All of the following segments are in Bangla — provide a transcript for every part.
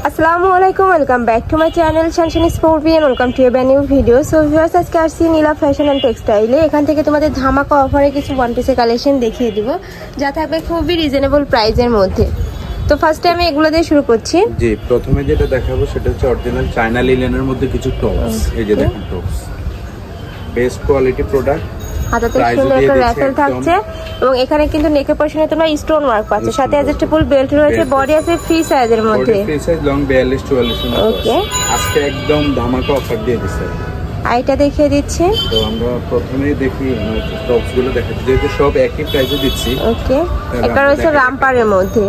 আসসালামু আলাইকুম, welcome back to my channel Sunshine Sports and welcome to a brand new video. So viewers, আজকে আসছি নীলা ফ্যাশন এন্ড টেক্সটাইলে। এখান থেকে তোমাদের ধামাকা অফারে কিছু ওয়ান পিসের কালেকশন দেখিয়ে দিব, যা থাকবে খুবই রিজনেবল প্রাইসের মধ্যে। তো ফার্স্টে আমি এগুলো দিয়ে শুরু করছি। জি, প্রথমে যেটা দেখাবো সেটা হচ্ছে অরিজিনাল চায়না লিনেনের মধ্যে কিছু টপস। এই যে দেখুন টপস, বেস্ট কোয়ালিটি প্রোডাক্ট। হাতাতে সুন্দর একটা র্যাফেল থাকছে এবং এখানে কিন্তু নেকের পশনে তোমরা স্টোন ওয়ার্ক পাচ্ছ, সাথে অ্যাডজাস্টেবল বেল্ট রয়েছে। বডি আছে ফ্রি সাইজের মধ্যে, ফ্রি সাইজ লং 42-44 এর মধ্যে। ওকে, আজকে একদম ধামাকা অফার দিয়ে দিছে। আইটা দেখিয়ে দিচ্ছি। তো আমরা প্রথমেই দেখি টপস গুলো দেখাচ্ছি, যেহেতু সব একই প্রাইসে দিচ্ছি। ওকে, এটা রয়েছে রামপারের মধ্যে।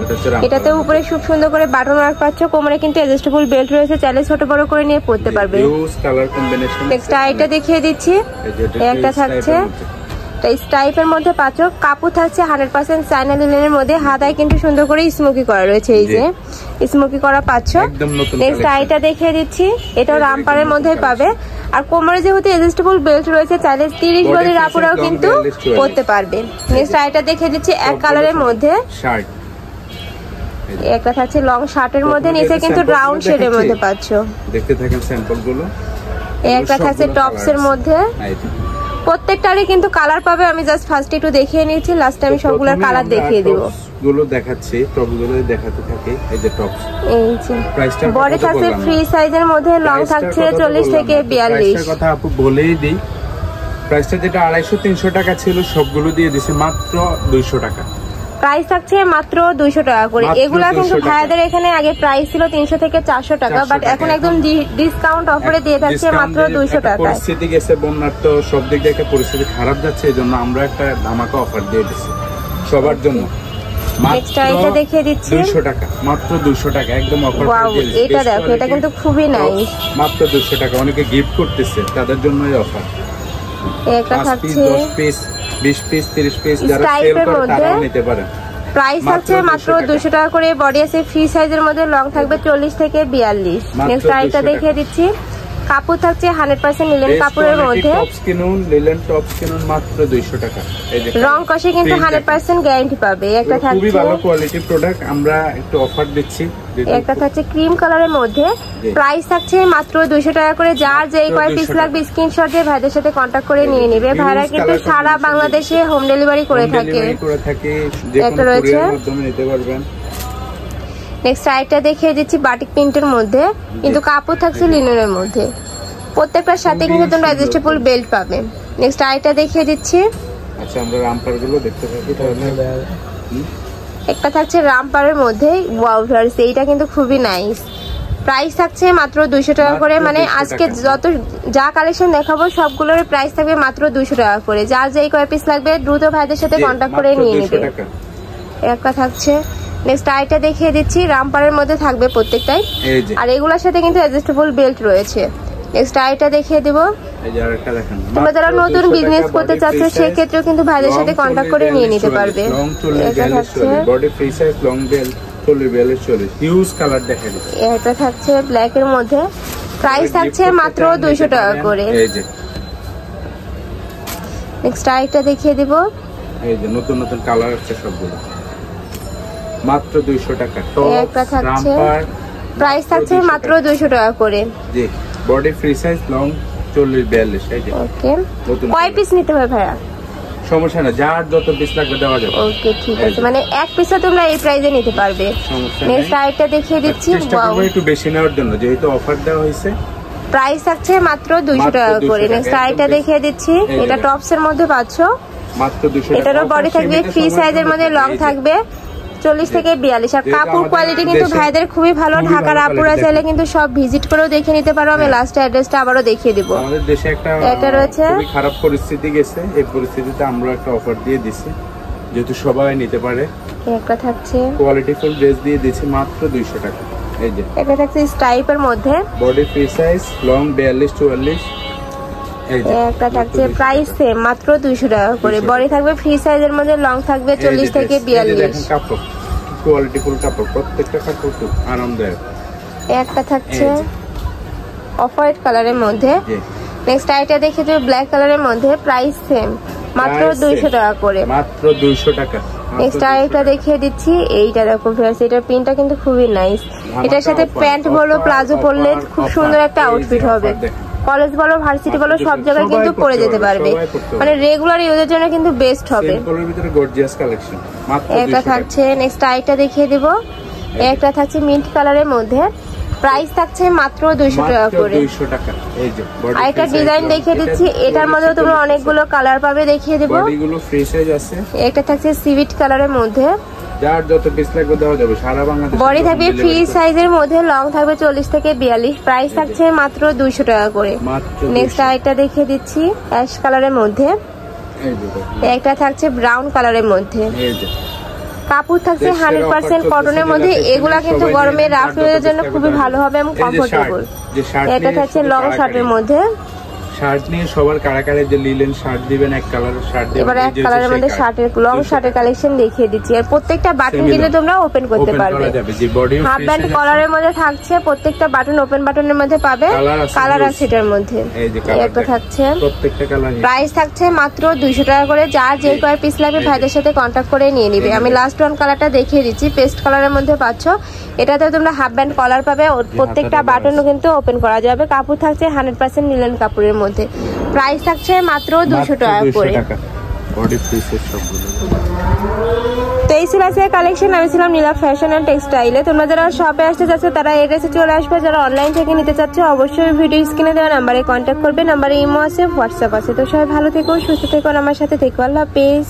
এটাতে উপরে খুব সুন্দর করে বাটন ওয়ার্ক পাচ্ছ, কোমরে কিন্তু অ্যাডজাস্টেবল বেল্ট রয়েছে, চাইলে ছোট বড় করে নিয়ে পড়তে পারবে। Use colour combination. নেক্সট আইটা দেখিয়ে দিচ্ছি। একটা থাকছে স্টাইপের মধ্যে পাচ্ছ, কাপড় থাকছে 100% চায়না লিনেনের মধ্যে। হাতায় কিন্তু সুন্দর করে স্মোকি করা রয়েছে, এই যে স্মোকি করা পাচ্ছ। নেক্সট আইটা দেখিয়ে দিচ্ছি, এটাও রামপারের মধ্যে পাবে। আর কোমরে যেহেতু অ্যাডজাস্টেবল বেল্ট রয়েছে, চাইলে 30 বডির আপুরাও কিন্তু পরতে পারবে। নেক্সট আইটা দেখিয়ে দিচ্ছি এক কালারের মধ্যে শার্ট। একটা থাকছে লং শার্টের মধ্যে, নিচে কিন্তু রাউন্ড শেডের মধ্যে পাচ্ছ। দেখতে থাকেন স্যাম্পল গুলো। একটা থাকছে টপসের মধ্যে, প্রত্যেকটারই কিন্তু কালার পাবে। আমি জাস্ট ফার্স্ট একটু দেখিয়ে নিয়েছি, লাস্টে আমি সবগুলোর কালার দেখিয়ে দিব। গুলো দেখাচ্ছি, টপগুলো দেখাতে থাকি। এই যে টপস, এই যে প্রাইসটা বডি থাকছে ফ্রি সাইজের মধ্যে, লং থাকছে 40 থেকে 42। প্রাইসটার কথা আপু বলেই দিই, প্রাইসটা যেটা 250-300 টাকা ছিল সবগুলো দিয়ে দিছি মাত্র 200 টাকা। প্রাইস থাকছে মাত্র 200 টাকা করে। এগুলা কিন্তু ভাইয়াদের এখানে আগে প্রাইস ছিল 300 থেকে 400 টাকা, বাট এখন একদম ডিসকাউন্ট অফারে দিয়ে থাকছে মাত্র 200 টাকা। পরিস্থিতি গেছে বন্যার, তো সব দিক থেকে পরিস্থিতি খারাপ যাচ্ছে, এজন্য আমরা একটা ধামাকা অফার দিয়ে দিছি সবার জন্য। নেক্সট আইটা দেখিয়ে দিচ্ছি, 200 টাকা, মাত্র 200 টাকা, একদম অফার দিয়ে দিছি। এটা দেখো, এটা কিন্তু খুবই নাইস, মাত্র 200 টাকা। অনেকে গিফট করতেছে, তাদের জন্যই অফার। একটা থাকছে 10 পিস, 20 পিস, 30 পিস, যারা সেল করে তারাও নিতে পারেন। প্রাইস আছে মাত্র 200 টাকা করে। বডি আছে ফ্রি সাইজের মধ্যে, লং থাকবে 40 থেকে 42। নেক্সট আইটা দেখিয়ে দিচ্ছি, কাপড় থাকছে 100% লিনেন কাপড়ের মধ্যে। টপস কিনুন, লিনেন টপস কিনুন মাত্র 200 টাকা। এই যে রং কষে কিন্তু 100% গ্যারান্টি পাবে। একটা থাকছে খুবই ভালো কোয়ালিটি প্রোডাক্ট, আমরা একটু অফার দিচ্ছি। একটা থাকছে ক্রিম কালারের মধ্যে, প্রাইস থাকছে মাত্র 200 টাকা করে। যার যেই কয় পিস লাগবে স্ক্রিনশট দিয়ে ভাইদের সাথে কন্টাক্ট করে নিয়ে নেবে। ভাইরা কিন্তু সারা বাংলাদেশে হোম ডেলিভারি করে থাকে। একটা রয়েছে, নিতে পারবেন। নেক্সট আইটা দেখিয়ে দিচ্ছি বাটিক প্রিন্টের মধ্যে, কিন্তু কাপড় থাকছে লিনেনের মধ্যে। প্রত্যেকটার সাথে কিন্তু তোমরা অ্যাডজাস্টেবল বেল্ট পাবে। নেক্সট আইটা দেখিয়ে দিচ্ছি। আচ্ছা, আমরা রামপার গুলো দেখতে থাকি তাহলে। একটা থাকছে রামপারের মধ্যে, ওয়াও ভিউয়ার্স, এইটা কিন্তু খুবই নাইস। প্রাইস থাকছে মাত্র 200 টাকা করে। মানে আজকে যা কালেকশন দেখাবো সবগুলোর প্রাইস থাকবে মাত্র 200 টাকা করে। যার যেই কয় পিস লাগবে দ্রুত ভাইদের সাথে কন্টাক্ট করে নিয়ে নেবে। একটা থাকছে, নেক্সট আইটা দেখিয়ে দিচ্ছি, রামপারের মধ্যে থাকবে প্রত্যেকটাই, আর এগুলোর সাথে কিন্তু অ্যাডজাস্টেবল বেল্ট রয়েছে। নেক্সট আইটা দেখিয়ে দেব। তোমরা যারা নতুন বিজনেস করতে চাচ্ছ সেক্ষেত্রেও কিন্তু ভাইদের সাথে কন্টাক্ট করে নিয়ে নিতে পারবে। এটা থাকছে body free size long belt 40-42 huge colour দেখা দিচ্ছে। এটা থাকছে ব্ল্যাক এর মধ্যে, প্রাইস থাকছে মাত্র 200 টাকা করে। এই যে নেক্সট আইটা দেখিয়ে দেব। এই যে নতুন নতুন কালার আছে সবগুলো, মাত্র 200 টাকা। একটা থাকছে, প্রাইস থাকছে মাত্র 200 টাকা করে। জি, বডি ফ্রি সাইজ লং 40-42। এই যে ওকে, কয় পিস নিতে হবে ভাইয়া? সমস্যা না, যার যত পিস লাগবে দেওয়া যাবে। ওকে, ঠিক আছে, মানে এক পিসও তোমরা এই প্রাইসে নিতে পারবে। নেক্সট আইটা দেখিয়ে দিচ্ছি। ওয়াও, একটু বেশি নেওয়ার জন্য যেহেতু অফার দেওয়া হয়েছে। প্রাইস থাকছে মাত্র 200 টাকা করে। নেক্সট আইটা দেখিয়ে দিচ্ছি, এটা টপস এর মধ্যে পাচ্ছ, মাত্র 200 টাকা। এটারও বডি থাকবে ফ্রি সাইজের মধ্যে, লং থাকবে 40 থেকে 42। আর কাপড় কোয়ালিটি কিন্তু ভাইদের খুবই ভালো। ঢাকার আপুরা চাইলে কিন্তু সব ভিজিট করেও দেখে নিতে পারো। আমি লাস্ট অ্যাড্রেসটা আবারও দেখিয়ে দিব। আমাদের দেশে একটা রয়েছে, খুবই খারাপ পরিস্থিতি গেছে, এই পরিস্থিতিতে আমরা একটা অফার দিয়ে দিছি যেহেতু সবাই নিতে পারে। একটা থাকছে কোয়ালিটি ফুল ড্রেস দিয়ে দিছি মাত্র 200 টাকা। এই যে এটা থাকছে স্টাইপের মধ্যে, বডি ফ্রি সাইজ লং 42-44। একটা থাকছে প্রাইস সেম মাত্র 200 টাকা করে। বডি থাকবে ফ্রি সাইজের মধ্যে, লং থাকবে 40 থেকে 42। কাপড় কোয়ালিটি ফুল কাপড়, প্রত্যেকটা কাপড় খুব আরামদায়ক। একটা থাকছে অফ হোয়াইট কালারের মধ্যে। নেক্সট আইটা দেখে ব্ল্যাক কালারের মধ্যে, প্রাইস সেম মাত্র 200 টাকা করে। মাত্র 200 টাকা। নেক্সট আরেকটা দেখিয়ে দিচ্ছি, এইটা দেখো ভিউয়ার্স, এটার প্রিন্টটা কিন্তু খুবই নাইস। এটার সাথে প্যান্ট বলো প্লাজো পরলে খুব সুন্দর একটা আউটফিট হবে। কলেজ বলো ভার্সিটি বলো সব জায়গায় কিন্তু পরে যেতে পারবে, মানে রেগুলার ইউজের জন্য কিন্তু বেস্ট হবে। এটা থাকছে নেক্সট আরেকটা দেখিয়ে দিব, একটা থাকছে মিন্ট কালারের মধ্যে, প্রাইস থাকছে মাত্র 200 টাকা করে। আরেকটা ডিজাইন দেখিয়ে দিচ্ছি, এটার মধ্যে তোমরা অনেকগুলো কালার পাবে, দেখিয়ে দেবো। একটা থাকছে সিভিট কালারের মধ্যে, যার যত পিস লাগবে দেওয়া যাবে সারা বাংলাদেশে। বডি থাকবে ফ্রি সাইজের মধ্যে, লং থাকবে 40 থেকে 42, প্রাইস থাকছে মাত্র 200 টাকা করে। নেক্সট আরেকটা দেখিয়ে দিচ্ছি অ্যাশ কালারের মধ্যে, একটা থাকছে ব্রাউন কালারের মধ্যে, কাপড় থাকছে 100% কটনের মধ্যে। এগুলা কিন্তু গরমে রাফ ইউজের জন্য খুবই ভালো হবে এবং কমফোর্টেবল। এটা থাকছে লং শার্টের মধ্যে, শার্ট নিয়ে সবার কারাকারে যে লিলেন শার্ট দিবেন, এক কালারের শার্ট দিবেন। এবার এক কালারের মধ্যে শার্টের লং শার্টের কালেকশন দেখিয়ে দিচ্ছি। আর প্রত্যেকটা বাটন কিন্তু তোমরা ওপেন করতে পারবে। হাফ ব্যান্ড কলারের মধ্যে থাকছে, প্রত্যেকটা বাটন ওপেন বাটনের মধ্যে পাবে, কালার আছে এটার মধ্যে। একটা থাকছে, প্রত্যেকটা কালার প্রাইস থাকছে মাত্র 200 টাকা করে। যার যে কয় পিস লাগবে ভাইদের সাথে কন্ট্যাক্ট করে নিয়ে নিবে। আমি লাস্ট ওয়ান কালারটা দেখিয়ে দিচ্ছি, পেস্ট কালারের মধ্যে পাচ্ছ। এটাতে তোমরা হাফ ব্যান্ড কলার পাবে, প্রত্যেকটা বাটনও কিন্তু ওপেন করা যাবে। কাপড় থাকছে 100% লিনেন কাপড়ের মধ্যে, প্রাইস থাকছে মাত্র 200 টাকা করে। তো এই ছিল আজকের কালেকশন। আমি ছিলাম নীলা ফ্যাশন এন্ড টেক্সটাইলে। তোমরা যারা শপে আসতে যাচ্ছে তারা এড্রেসে চলে আসবে, যারা অনলাইন থেকে নিতে চাচ্ছে অবশ্যই ভিডিও স্ক্রিনে দেওয়া নাম্বারে কন্ট্যাক্ট করবে। নাম্বারে ইমো আছে, হোয়াটসঅ্যাপ আছে। তো সবাই ভালো থেকো, সুস্থ থেকো, আমার সাথে থেকো। আল্লাহ হাফেজ।